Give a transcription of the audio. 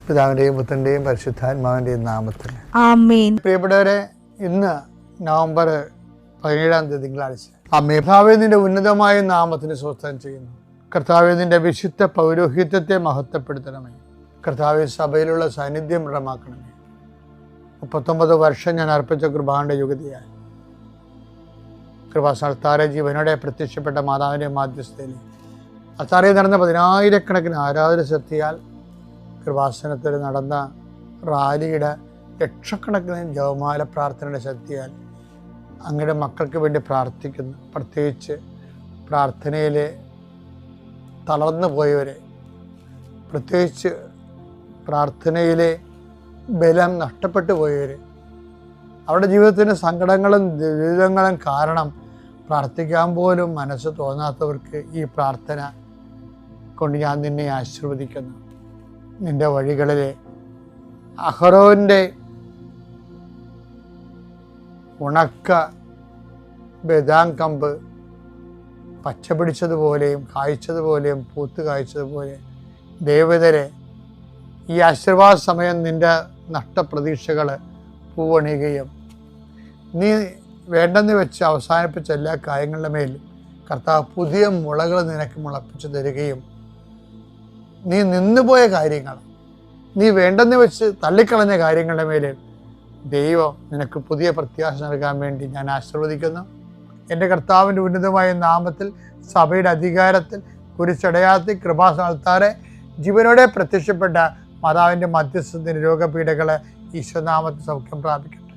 പിതാവിൻ്റെയും പുത്രൻ്റെയും പരിശുദ്ധാത്മാവിൻ്റെയും നാമത്തിൽ ആമേൻ. പ്രിയപ്പെട്ടവരെ, ഇന്ന് നവംബർ 17 തിങ്കളാഴ്ച. കർത്താവേ, നിന്റെ ഉന്നതമായ നാമത്തിന് സ്വസ്ഥം ചെയ്യുന്നു. കർത്താവേ, നിന്റെ വിശുദ്ധ പൗരോഹിത്യത്തെ മഹത്വപ്പെടുത്തണമേ. കർത്താവേ, സഭയിലുള്ള സാന്നിധ്യം ദൃഢമാക്കണമേ. 39 വർഷം ഞാൻ അർപ്പിച്ച കൃപാന്റെ യുഗതിയായി കൃപാസ്ഥാനത്താരെ ജീവനോടെ പ്രത്യക്ഷപ്പെട്ട മാതാവിൻ്റെ മാധ്യസ്ഥയിൽ അത്താറെ നടന്ന 10,000-കണക്കിന് ആരാധന ശക്തിയാൽ കൃപാസനത്തിൽ നടന്ന റാലിയുടെ ലക്ഷക്കണക്കിന് ജപമാല പ്രാർത്ഥനയുടെ ശക്തിയാൽ അങ്ങയുടെ മക്കൾക്ക് വേണ്ടി പ്രാർത്ഥിക്കുന്നു. പ്രത്യേകിച്ച് പ്രാർത്ഥനയിൽ തളർന്നു പോയവരെ, പ്രത്യേകിച്ച് പ്രാർത്ഥനയിലെ ബലം നഷ്ടപ്പെട്ടു പോയവർ, അവരുടെ ജീവിതത്തിൻ്റെ സങ്കടങ്ങളും ദുരിതങ്ങളും കാരണം പ്രാർത്ഥിക്കാൻ പോലും മനസ്സ് തോന്നാത്തവർക്ക് ഈ പ്രാർത്ഥന കൊണ്ട് ഞാൻ നിന്നെ ആശീർവദിക്കുന്നു. നിൻ്റെ വഴികളിൽ അഹരോൻ്റെ ഉണക്ക ബദാം കമ്പ് പച്ച പിടിച്ചതുപോലെയും കായ്ച്ചതുപോലെയും പൂത്ത് കായ്ച്ചതുപോലെ ദേവതരെ ഈ ആശീർവാദ സമയം നിൻ്റെ നഷ്ടപ്രതീക്ഷകൾ പൂവണിയുകയും നീ വേണ്ടെന്ന് വെച്ച് അവസാനിപ്പിച്ച എല്ലാ കാര്യങ്ങളുടെ മേൽ കർത്താവ് പുതിയ മുളകൾ നിനക്ക് മുളപ്പിച്ചു തരികയും നീ നിന്നുപോയ കാര്യങ്ങൾ, നീ വേണ്ടെന്ന് വെച്ച് തള്ളിക്കളഞ്ഞ കാര്യങ്ങളുടെ മേൽ ദൈവം നിനക്ക് പുതിയ പ്രത്യാശ നൽകാൻ വേണ്ടി ഞാൻ ആശീർവദിക്കുന്നു. എൻ്റെ കർത്താവിൻ്റെ ഉന്നതമായ നാമത്തിൽ സഭയുടെ അധികാരത്തിൽ കുരിശടയാത്തി കൃപാസ്ഥാനത്താരെ ജീവനോടെ പ്രത്യക്ഷപ്പെട്ട മാതാവിൻ്റെ മധ്യസ്ഥത്തിന് രോഗപീഠകളെ ഈശ്വരനാമത്തിൽ സൗഖ്യം പ്രാപിക്കട്ടെ.